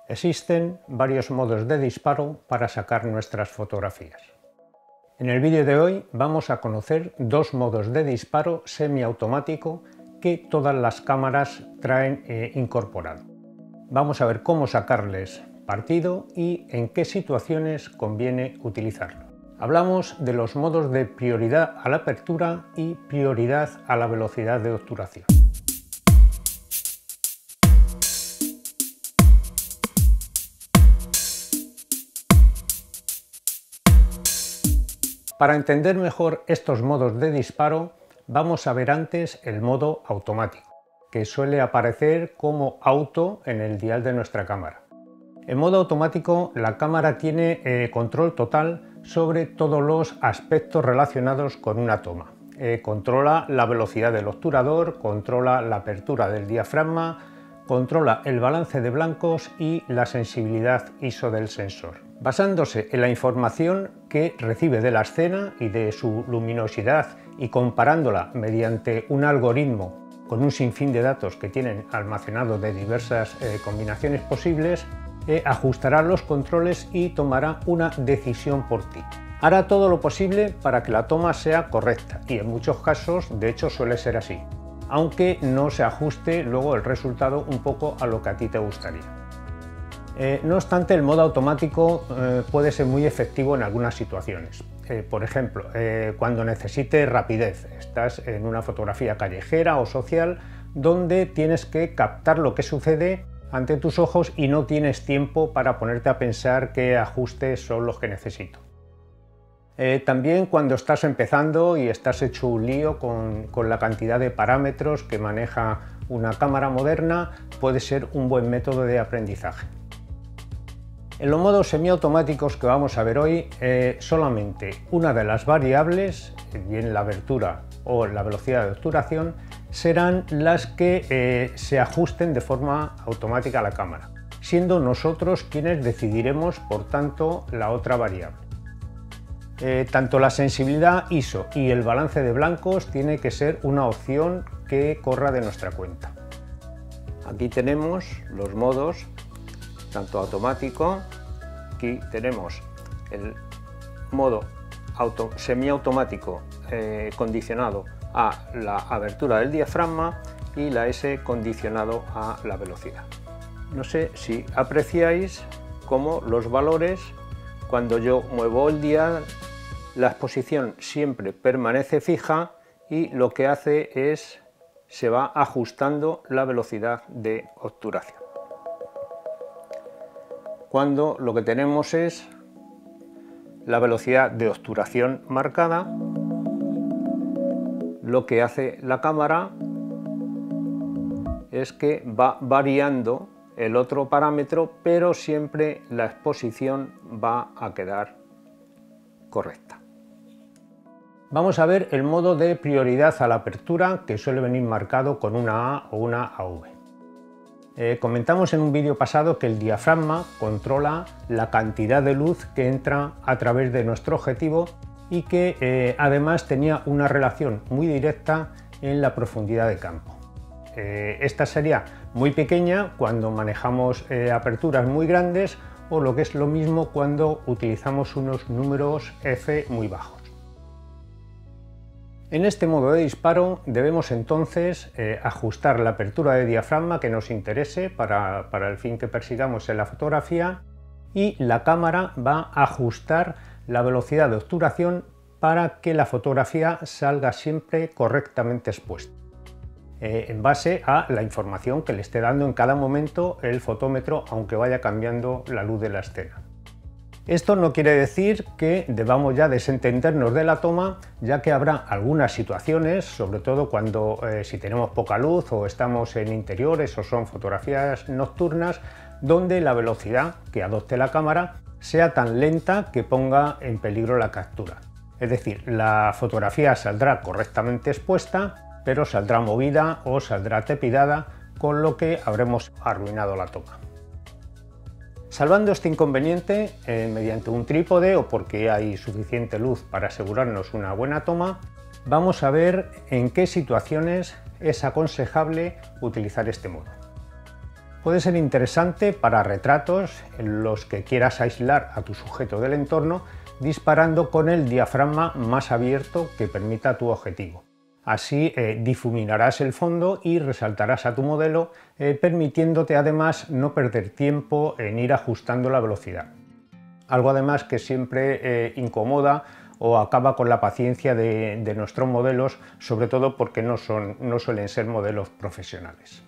Existen varios modos de disparo para sacar nuestras fotografías. En el vídeo de hoy vamos a conocer dos modos de disparo semiautomático que todas las cámaras traen incorporado. Vamos a ver cómo sacarles partido y en qué situaciones conviene utilizarlo. Hablamos de los modos de prioridad a la apertura y prioridad a la velocidad de obturación. Para entender mejor estos modos de disparo, vamos a ver antes el modo automático, que suele aparecer como auto en el dial de nuestra cámara. En modo automático, la cámara tiene control total sobre todos los aspectos relacionados con una toma. Controla la velocidad del obturador, controla la apertura del diafragma, controla el balance de blancos y la sensibilidad ISO del sensor. Basándose en la información que recibe de la escena y de su luminosidad y comparándola mediante un algoritmo con un sinfín de datos que tienen almacenados de diversas combinaciones posibles, ajustará los controles y tomará una decisión por ti. Hará todo lo posible para que la toma sea correcta y en muchos casos de hecho suele ser así, aunque no se ajuste luego el resultado un poco a lo que a ti te gustaría. No obstante, el modo automático puede ser muy efectivo en algunas situaciones. Por ejemplo, cuando necesites rapidez, estás en una fotografía callejera o social donde tienes que captar lo que sucede ante tus ojos y no tienes tiempo para ponerte a pensar qué ajustes son los que necesito. También cuando estás empezando y estás hecho un lío con la cantidad de parámetros que maneja una cámara moderna, puede ser un buen método de aprendizaje. En los modos semiautomáticos que vamos a ver hoy, solamente una de las variables, bien la abertura o la velocidad de obturación, serán las que se ajusten de forma automática a la cámara, siendo nosotros quienes decidiremos, por tanto, la otra variable. Tanto la sensibilidad ISO y el balance de blancos tiene que ser una opción que corra de nuestra cuenta. Aquí tenemos los modos tanto automático, aquí tenemos el modo semiautomático condicionado a la abertura del diafragma y la S condicionado a la velocidad. No sé si apreciáis cómo los valores, cuando yo muevo el dial, la exposición siempre permanece fija y lo que hace es se va ajustando la velocidad de obturación. Cuando lo que tenemos es la velocidad de obturación marcada, lo que hace la cámara es que va variando el otro parámetro, pero siempre la exposición va a quedar correcta. Vamos a ver el modo de prioridad a la apertura, que suele venir marcado con una A o una AV. Comentamos en un vídeo pasado que el diafragma controla la cantidad de luz que entra a través de nuestro objetivo y que además tenía una relación muy directa en la profundidad de campo. Esta sería muy pequeña cuando manejamos aperturas muy grandes o lo que es lo mismo cuando utilizamos unos números F muy bajos. En este modo de disparo debemos entonces ajustar la apertura de diafragma que nos interese para el fin que persigamos en la fotografía y la cámara va a ajustar la velocidad de obturación para que la fotografía salga siempre correctamente expuesta, en base a la información que le esté dando en cada momento el fotómetro, aunque vaya cambiando la luz de la escena. Esto no quiere decir que debamos ya desentendernos de la toma, ya que habrá algunas situaciones, sobre todo cuando si tenemos poca luz o estamos en interiores o son fotografías nocturnas, donde la velocidad que adopte la cámara sea tan lenta que ponga en peligro la captura. Es decir, la fotografía saldrá correctamente expuesta, pero saldrá movida o saldrá tepidada, con lo que habremos arruinado la toma. Salvando este inconveniente, mediante un trípode o porque hay suficiente luz para asegurarnos una buena toma, vamos a ver en qué situaciones es aconsejable utilizar este modo. Puede ser interesante para retratos en los que quieras aislar a tu sujeto del entorno disparando con el diafragma más abierto que permita tu objetivo. Así difuminarás el fondo y resaltarás a tu modelo, permitiéndote además no perder tiempo en ir ajustando la velocidad. Algo además que siempre incomoda o acaba con la paciencia de nuestros modelos, sobre todo porque no suelen ser modelos profesionales.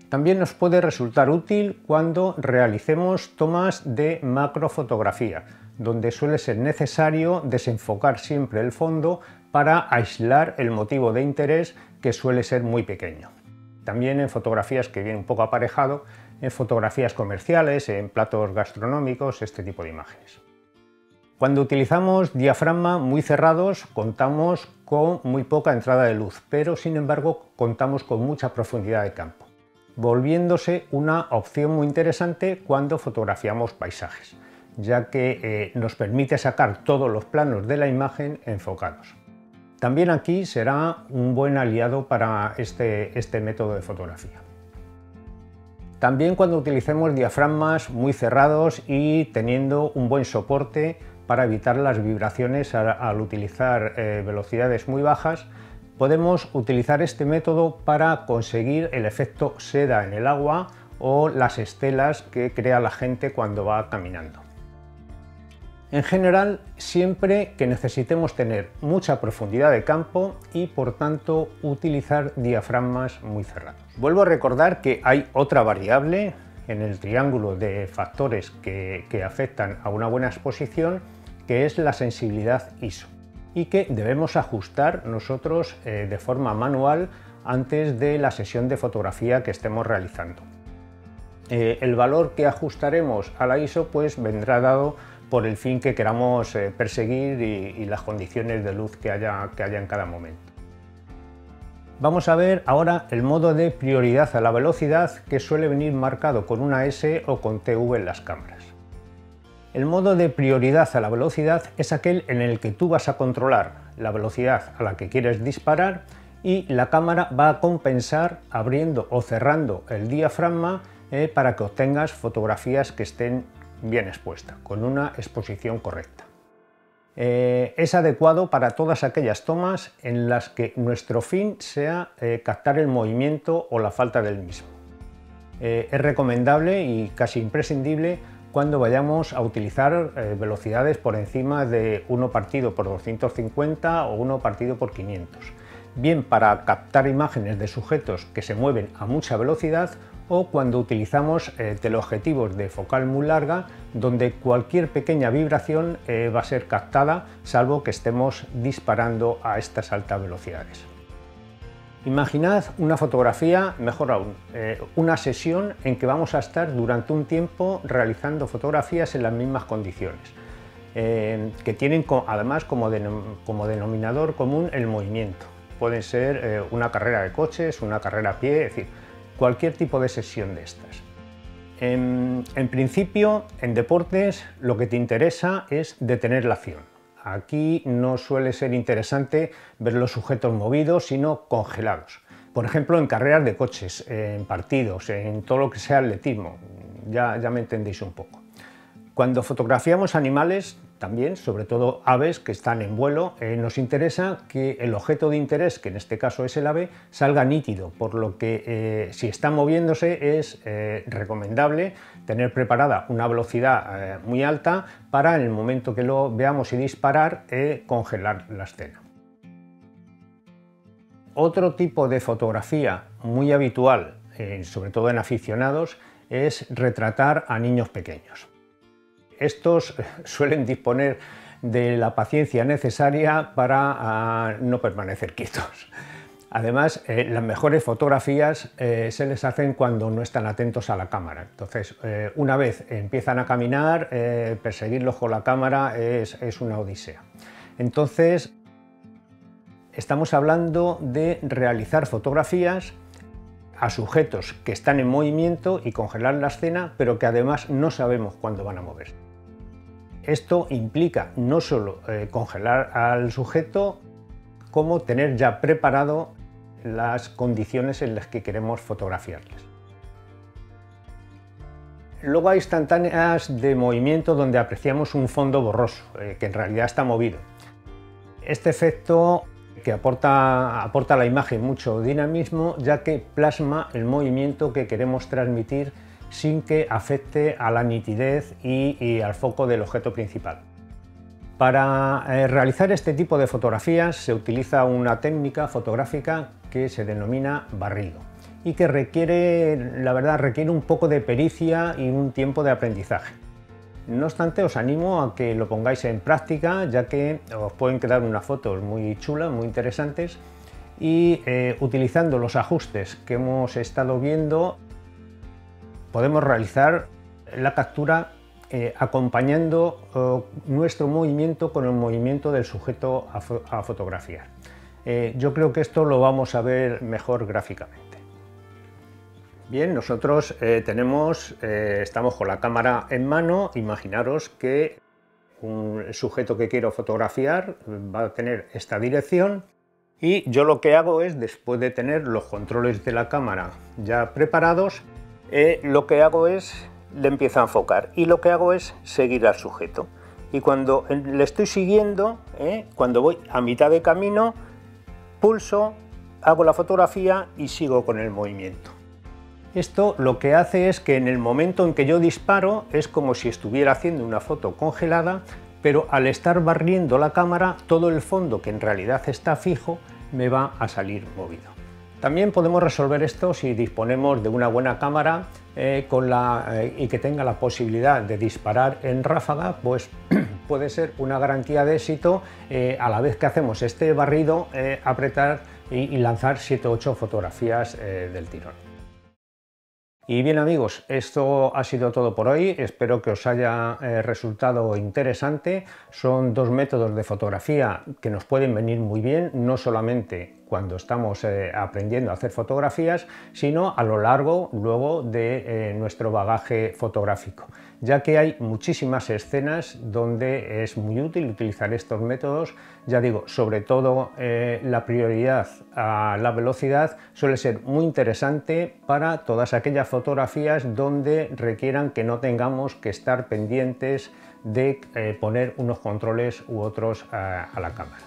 También nos puede resultar útil cuando realicemos tomas de macrofotografía, donde suele ser necesario desenfocar siempre el fondo para aislar el motivo de interés, que suele ser muy pequeño. También en fotografías que viene un poco aparejado, en fotografías comerciales, en platos gastronómicos, este tipo de imágenes. Cuando utilizamos diafragma muy cerrados, contamos con muy poca entrada de luz, pero sin embargo contamos con mucha profundidad de campo, volviéndose una opción muy interesante cuando fotografiamos paisajes, ya que nos permite sacar todos los planos de la imagen enfocados. También aquí será un buen aliado para este método de fotografía. También cuando utilicemos diafragmas muy cerrados y teniendo un buen soporte para evitar las vibraciones al utilizar velocidades muy bajas, podemos utilizar este método para conseguir el efecto seda en el agua o las estelas que crea la gente cuando va caminando. En general, siempre que necesitemos tener mucha profundidad de campo y por tanto utilizar diafragmas muy cerrados. Vuelvo a recordar que hay otra variable en el triángulo de factores que afectan a una buena exposición, que es la sensibilidad ISO, y que debemos ajustar nosotros de forma manual antes de la sesión de fotografía que estemos realizando. El valor que ajustaremos a la ISO pues vendrá dado por el fin que queramos perseguir y las condiciones de luz que haya en cada momento. Vamos a ver ahora el modo de prioridad a la velocidad, que suele venir marcado con una S o con TV en las cámaras. El modo de prioridad a la velocidad es aquel en el que tú vas a controlar la velocidad a la que quieres disparar y la cámara va a compensar abriendo o cerrando el diafragma para que obtengas fotografías que estén bien expuestas, con una exposición correcta. Es adecuado para todas aquellas tomas en las que nuestro fin sea captar el movimiento o la falta del mismo. Es recomendable y casi imprescindible cuando vayamos a utilizar velocidades por encima de 1 partido por 250 o 1 partido por 500, bien para captar imágenes de sujetos que se mueven a mucha velocidad o cuando utilizamos teleobjetivos de focal muy larga, donde cualquier pequeña vibración va a ser captada, salvo que estemos disparando a estas altas velocidades. Imaginad una fotografía, mejor aún, una sesión en que vamos a estar durante un tiempo realizando fotografías en las mismas condiciones, que tienen además como denominador común el movimiento. Pueden ser una carrera de coches, una carrera a pie, es decir, cualquier tipo de sesión de estas. En principio, en deportes, lo que te interesa es detener la acción. Aquí no suele ser interesante ver los sujetos movidos, sino congelados. Por ejemplo, en carreras de coches, en partidos, en todo lo que sea atletismo. Ya me entendéis un poco. Cuando fotografiamos animales, también, sobre todo aves que están en vuelo, nos interesa que el objeto de interés, que en este caso es el ave, salga nítido, por lo que si está moviéndose es recomendable tener preparada una velocidad muy alta para en el momento que lo veamos y disparar, congelar la escena. Otro tipo de fotografía muy habitual, sobre todo en aficionados, es retratar a niños pequeños. Estos suelen disponer de la paciencia necesaria para no permanecer quietos. Además, las mejores fotografías se les hacen cuando no están atentos a la cámara. Entonces, una vez empiezan a caminar, perseguirlos con la cámara es una odisea. Entonces, estamos hablando de realizar fotografías a sujetos que están en movimiento y congelar la escena, pero que además no sabemos cuándo van a moverse. Esto implica no solo congelar al sujeto, como tener ya preparado las condiciones en las que queremos fotografiarles. Luego hay instantáneas de movimiento donde apreciamos un fondo borroso, que en realidad está movido. Este efecto que aporta a la imagen mucho dinamismo, ya que plasma el movimiento que queremos transmitir sin que afecte a la nitidez y al foco del objeto principal. Para realizar este tipo de fotografías se utiliza una técnica fotográfica que se denomina barrido y que requiere un poco de pericia y un tiempo de aprendizaje. No obstante, os animo a que lo pongáis en práctica, ya que os pueden quedar unas fotos muy chulas, muy interesantes, y utilizando los ajustes que hemos estado viendo podemos realizar la captura acompañando nuestro movimiento con el movimiento del sujeto a fotografiar. Yo creo que esto lo vamos a ver mejor gráficamente. Bien, nosotros estamos con la cámara en mano. Imaginaros que un sujeto que quiero fotografiar va a tener esta dirección y yo lo que hago es, después de tener los controles de la cámara ya preparados, lo que hago es le empiezo a enfocar y lo que hago es seguir al sujeto. Y cuando le estoy siguiendo, cuando voy a mitad de camino, pulso, hago la fotografía y sigo con el movimiento. Esto lo que hace es que en el momento en que yo disparo es como si estuviera haciendo una foto congelada, pero al estar barriendo la cámara, todo el fondo, que en realidad está fijo, me va a salir movido. También podemos resolver esto si disponemos de una buena cámara y que tenga la posibilidad de disparar en ráfaga, pues puede ser una garantía de éxito a la vez que hacemos este barrido, apretar y lanzar 7 o 8 fotografías del tirón. Y bien amigos, esto ha sido todo por hoy, espero que os haya resultado interesante. Son dos métodos de fotografía que nos pueden venir muy bien, no solamente cuando estamos aprendiendo a hacer fotografías, sino a lo largo luego de nuestro bagaje fotográfico, ya que hay muchísimas escenas donde es muy útil utilizar estos métodos. Ya digo, sobre todo la prioridad a la velocidad suele ser muy interesante para todas aquellas fotografías donde requieran que no tengamos que estar pendientes de poner unos controles u otros a la cámara.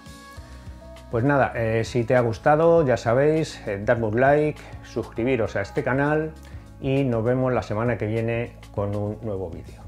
Pues nada, si te ha gustado, ya sabéis, darme un like, suscribiros a este canal y nos vemos la semana que viene con un nuevo vídeo.